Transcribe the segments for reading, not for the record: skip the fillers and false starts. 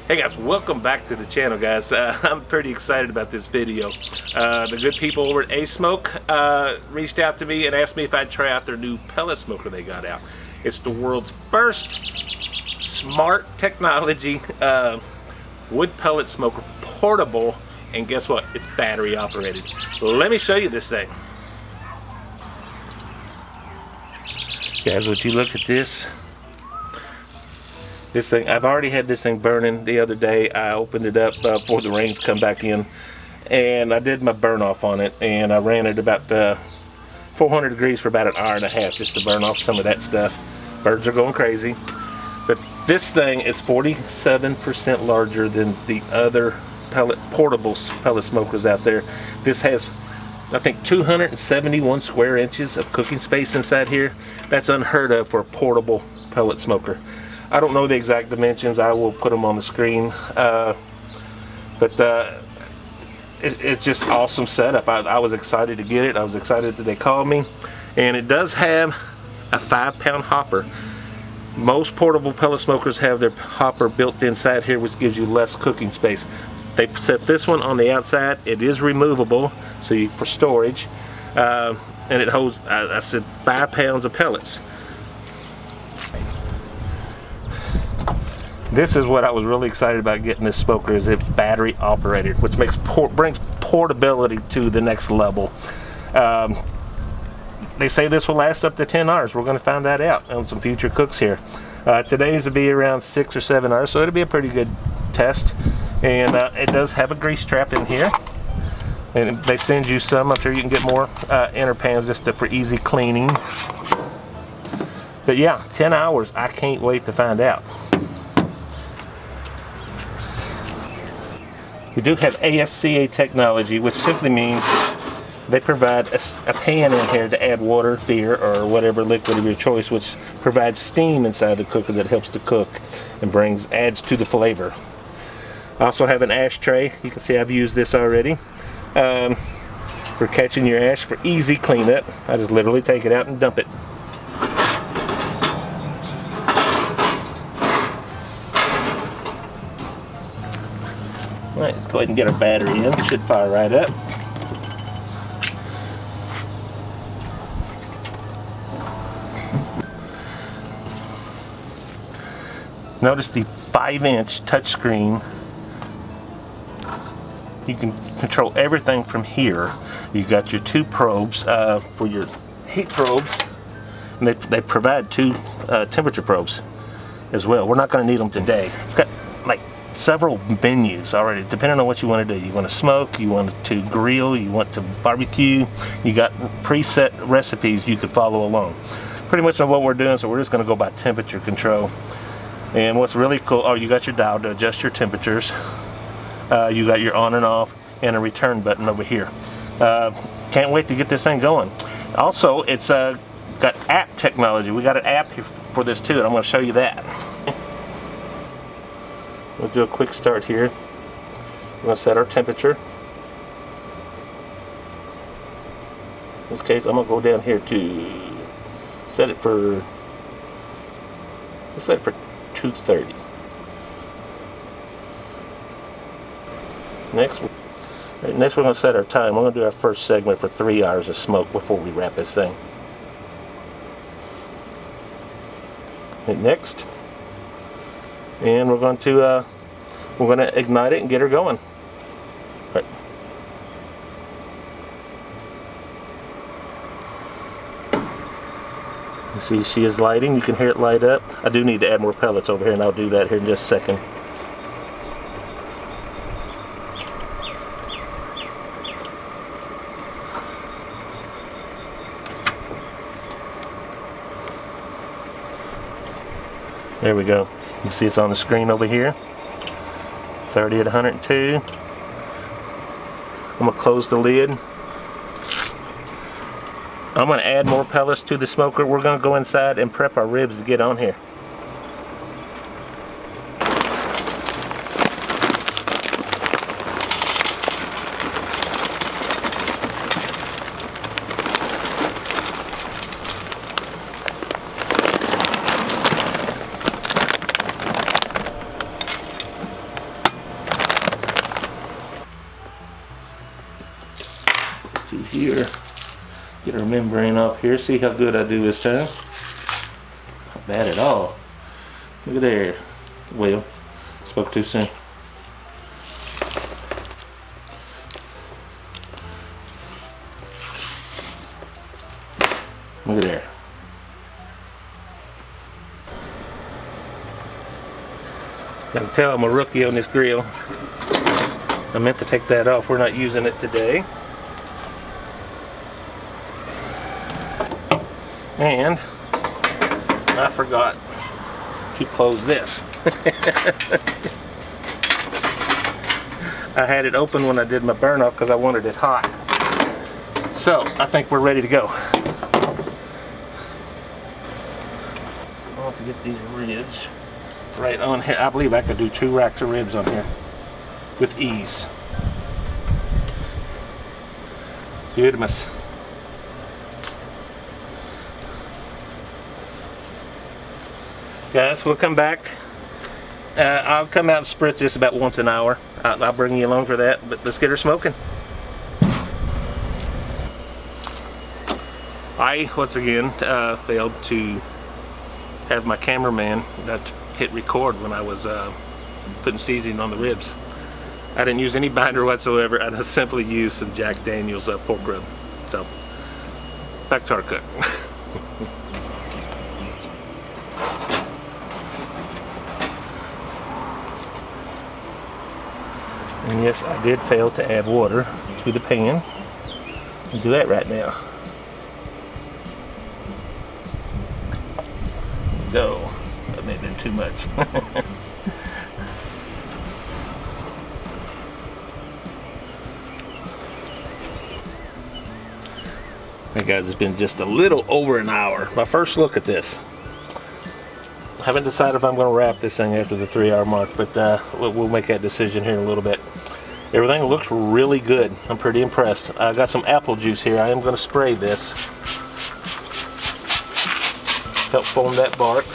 Hey guys, welcome back to the channel, guys. I'm pretty excited about this video. The good people over at ASMOKE reached out to me and asked me if I'd try out their new pellet smoker they got out. It's the world's first smart technology wood pellet smoker, portable, and guess what? It's battery operated. Let me show you this thing. Guys, would you look at this? This thing, I've already had this thing burning the other day. I opened it up before the rains come back in, and I did my burn off on it, and I ran it about 400 degrees for about an hour and a half just to burn off some of that stuff. Birds are going crazy. But this thing is 47% larger than the other portable pellet smokers out there. This has, I think, 271 square inches of cooking space inside here. That's unheard of for a portable pellet smoker. I don't know the exact dimensions. I will put them on the screen. It's just awesome setup. I was excited to get it. I was excited that they called me. And it does have a 5-pound hopper. Most portable pellet smokers have their hopper built inside here, which gives you less cooking space. They set this one on the outside. It is removable, so for storage. And it holds, I said, 5 pounds of pellets. This is what I was really excited about getting this smoker, is it's battery operated, which brings portability to the next level. They say this will last up to 10 hours. We're going to find that out on some future cooks here. Today's will be around 6 or 7 hours, so it'll be a pretty good test. And it does have a grease trap in here. And they send you some. I'm sure you can get more inner pans just for easy cleaning. But yeah, 10 hours. I can't wait to find out. We do have ASCA technology, which simply means they provide a pan in here to add water, beer, or whatever liquid of your choice, which provides steam inside the cooker that helps to cook and adds to the flavor. I also have an ashtray. You can see I've used this already for catching your ash for easy cleanup. I just literally take it out and dump it. Alright, let's go ahead and get our battery in. It should fire right up. Notice the 5-inch touchscreen. You can control everything from here. You got your 2 probes for your heat probes, and they provide 2 temperature probes as well. We're not going to need them today. It's got like several menus already, depending on what you want to do. You want to smoke, you want to grill, you want to barbecue. You got preset recipes you could follow along. Pretty much know what we're doing, so we're just going to go by temperature control. And what's really cool, you got your dial to adjust your temperatures. You got your on and off and a return button over here. Can't wait to get this thing going. Also, it's got app technology. We got an app here for this too, and I'm going to show you that. We'll do a quick start here. We're going to set our temperature. In this case, I'm going to go down here to set it for, let's set it for 230. Next we're going to set our time. We're going to do our first segment for 3 hours of smoke before we wrap this thing. Hit next. And we're going to ignite it and get her going. Right. You see she is lighting. You can hear it light up. I do need to add more pellets over here, and I'll do that here in just a second. There we go. You can see it's on the screen over here. 30 at 102. I'm going to close the lid. I'm going to add more pellets to the smoker. We're going to go inside and prep our ribs to get on here. through here. Get our membrane off here. See how good I do this time. Not bad at all. Look at there. Well, spoke too soon. Look at there. I can tell I'm a rookie on this grill. I meant to take that off. We're not using it today. And I forgot to close this. I had it open when I did my burn off because I wanted it hot. So I think we're ready to go. I want to get these ribs right on here. I believe I could do 2 racks of ribs on here with ease. Beautimous. Guys, we'll come back. I'll come out and spritz this about once an hour. I'll bring you along for that, but let's get her smoking. I, once again, failed to have my cameraman not hit record when I was putting seasoning on the ribs. I didn't use any binder whatsoever. I just simply used some Jack Daniel's pork rub. So, back to our cook. And yes, I did fail to add water to the pan. I'll do that right now. Go. That may have been too much. Hey guys, it's been just a little over an hour. My first look at this. I haven't decided if I'm going to wrap this thing after the 3-hour mark, but we'll make that decision here in a little bit. Everything looks really good. I'm pretty impressed. I got some apple juice here. I am going to spray this. Help form that bark.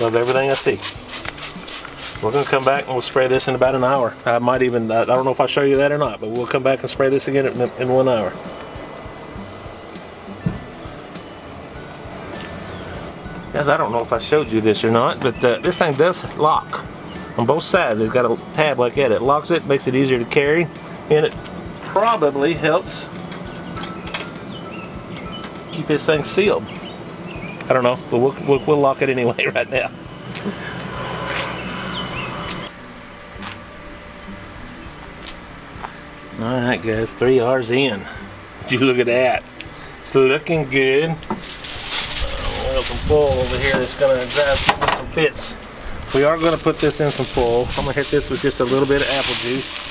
Love everything I see. We're going to come back and we'll spray this in about an hour. I might even, I don't know if I'll show you that or not, but we'll come back and spray this again in 1 hour. Guys, I don't know if I showed you this or not, but this thing does lock on both sides. It's got a tab like that. It locks it, makes it easier to carry, and it probably helps keep this thing sealed. I don't know, but we'll lock it anyway right now. Alright guys, 3 hours in. Would you look at that? It's looking good. We have some foil over here that's going to grab some bits. We are going to put this in some foil. I'm going to hit this with just a little bit of apple juice.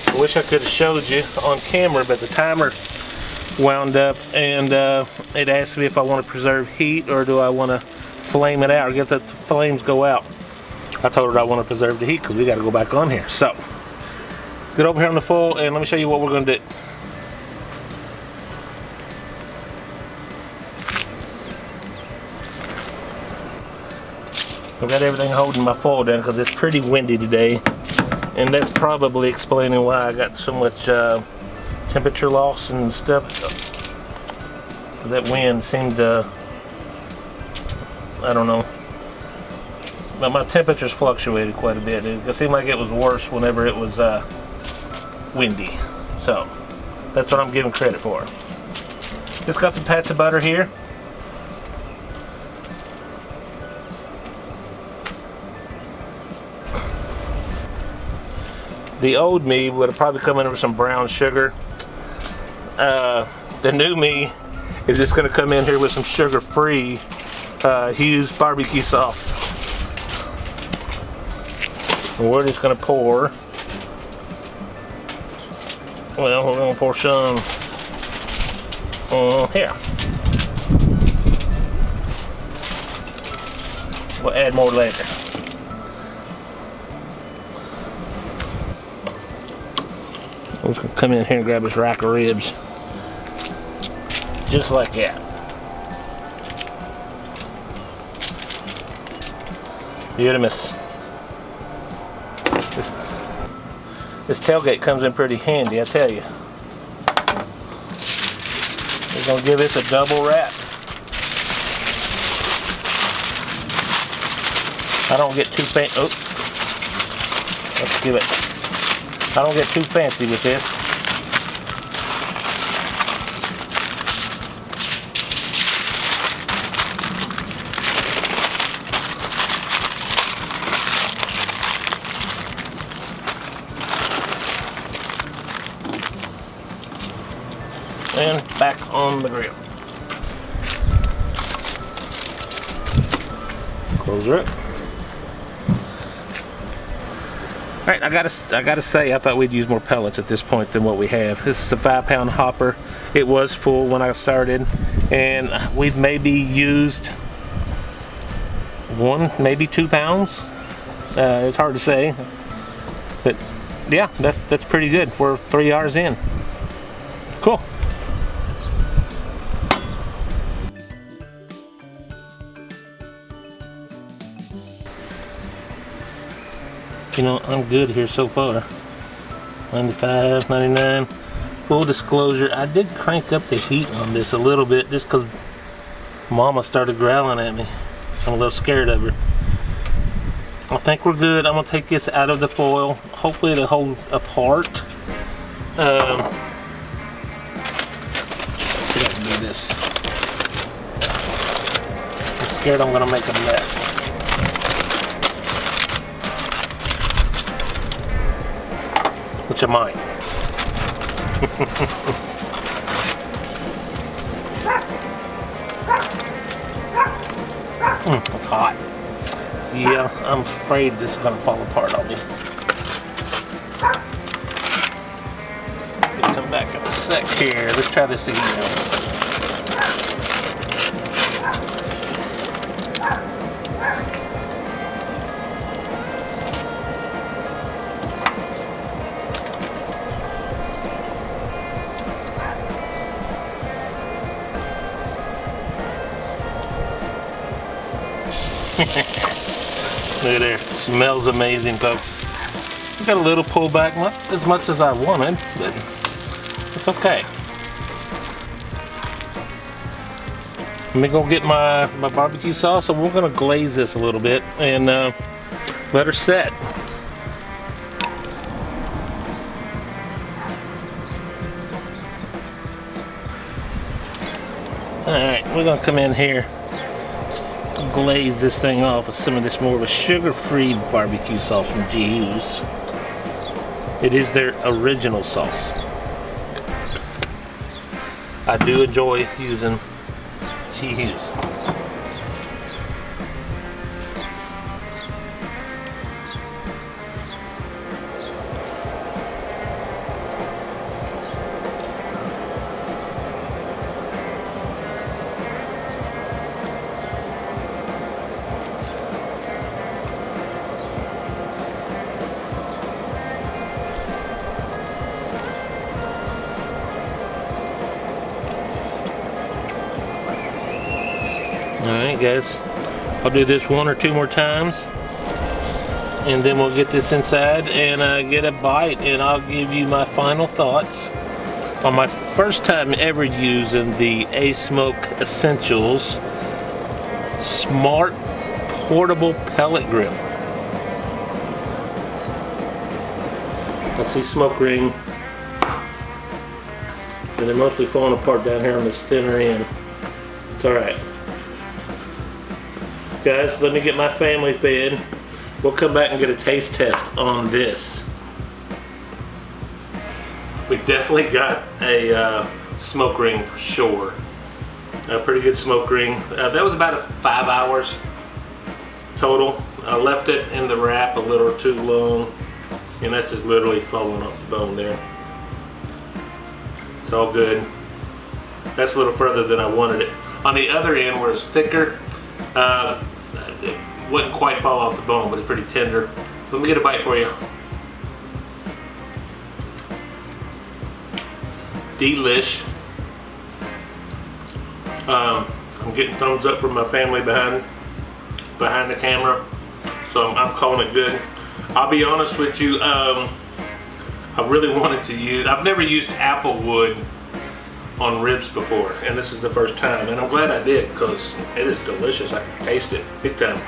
I wish I could have showed you on camera, but the timer wound up and it asked me if I want to preserve heat or do I want to flame it out or get the flames go out. I told her I want to preserve the heat because we got to go back on here. So let's get over here on the foil and let me show you what we're going to do. I've got everything holding my foil down because it's pretty windy today. And that's probably explaining why I got so much temperature loss and stuff. That wind seemed to, I don't know. But my temperatures fluctuated quite a bit. It seemed like it was worse whenever it was windy. So that's what I'm giving credit for. Just got some pats of butter here. The old me would have probably come in with some brown sugar. The new me is just going to come in here with some sugar-free Hughes barbecue sauce. And we're just going to pour. Well, we're going to pour some here. We'll add more later. We're just going to come in here and grab this rack of ribs. just like that. Beautimous. This tailgate comes in pretty handy, I tell you. We're gonna give this a double wrap. I don't get too fancy. Oh, let's give it. I don't get too fancy with this. And back on the grill. Close her up. Alright, I gotta say, I thought we'd use more pellets at this point than what we have. This is a 5-pound hopper. It was full when I started, and we've maybe used 1, maybe 2 pounds. It's hard to say, but yeah, that's pretty good. We're 3 hours in. Cool. You know, I'm good here so far. 95, 99. Full disclosure, I did crank up the heat on this a little bit just because Mama started growling at me. I'm a little scared of her. I think we're good. I'm gonna take this out of the foil. Hopefully it'll hold apart. I can do this. I'm scared I'm gonna make a mess. Which I might. It's hot. Yeah, I'm afraid this is gonna fall apart on me. We'll come back up a sec here. Let's try this again. Look at there, smells amazing, folks. Got a little pullback, not as much as I wanted, but it's okay. Let me go get my barbecue sauce, and we're gonna glaze this a little bit and let her set. Alright, we're gonna come in here, glaze this thing off with some of this more of a sugar-free barbecue sauce from GU's. It is their original sauce. I do enjoy using GU's. Alright guys, I'll do this 1 or 2 more times and then we'll get this inside and get a bite, and I'll give you my final thoughts on my first time ever using the ASMOKE Essentials Smart Portable Pellet Grill. I see smoke ring, and they're mostly falling apart down here on this thinner end. It's alright. Guys, let me get my family fed. We'll come back and get a taste test on this. We definitely got a smoke ring for sure. A pretty good smoke ring. That was about 5 hours total. I left it in the wrap a little too long, and that's just literally falling off the bone there. It's all good. That's a little further than I wanted it. On the other end, where it's thicker, it wouldn't quite fall off the bone, but it's pretty tender. Let me get a bite for you. Delish. I'm getting thumbs up from my family behind the camera, so I'm calling it good. I'll be honest with you, I really wanted to use, I've never used apple wood on ribs before, and this is the first time, and I'm glad I did because it is delicious. I can taste it big time.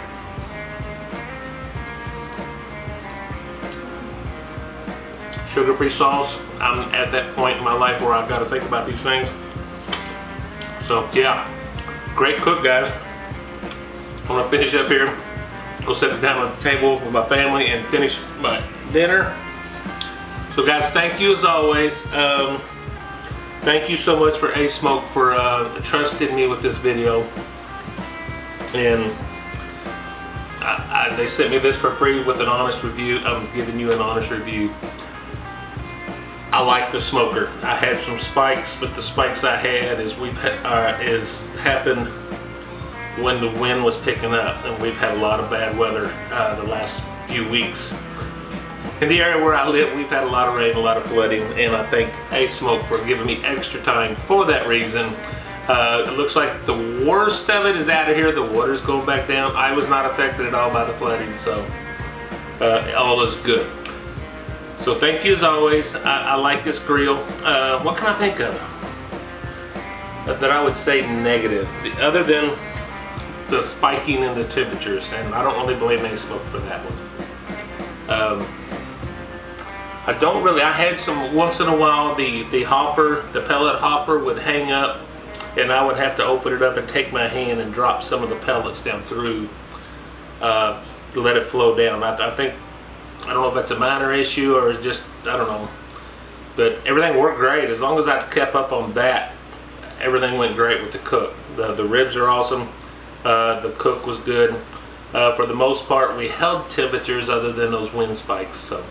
Sugar-free sauce. I'm at that point in my life where I've got to think about these things. So yeah, great cook, guys. I'm gonna finish up here, go sit down at the table with my family and finish my dinner. So guys, thank you as always. Thank you so much for ASMOKE for trusting me with this video. And they sent me this for free with an honest review. I'm giving you an honest review. I like the smoker. I had some spikes, but the spikes I had is happened when the wind was picking up, and we've had a lot of bad weather the last few weeks. In the area where I live, we've had a lot of rain, a lot of flooding, and I thank ASMOKE for giving me extra time for that reason. It looks like the worst of it is out of here. The water's going back down. I was not affected at all by the flooding, so all is good. So thank you as always. I like this grill. What can I think of that I would say negative, other than the spiking in the temperatures? And I don't really blame ASMOKE for that one. I don't really, I had some, once in a while, the hopper, the pellet hopper would hang up, and I would have to open it up and take my hand and drop some of the pellets down through to let it flow down. I think, I don't know if that's a minor issue or just, I don't know. But everything worked great. As long as I kept up on that, everything went great with the cook. The ribs are awesome. The cook was good. For the most part, we held temperatures other than those wind spikes. So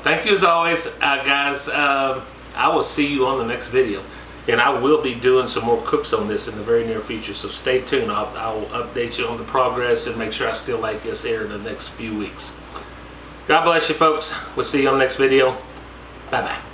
thank you as always, guys. I will see you on the next video. And I will be doing some more cooks on this in the very near future. So stay tuned. I'll update you on the progress and make sure I still like this air in the next few weeks. God bless you, folks. We'll see you on the next video. Bye-bye.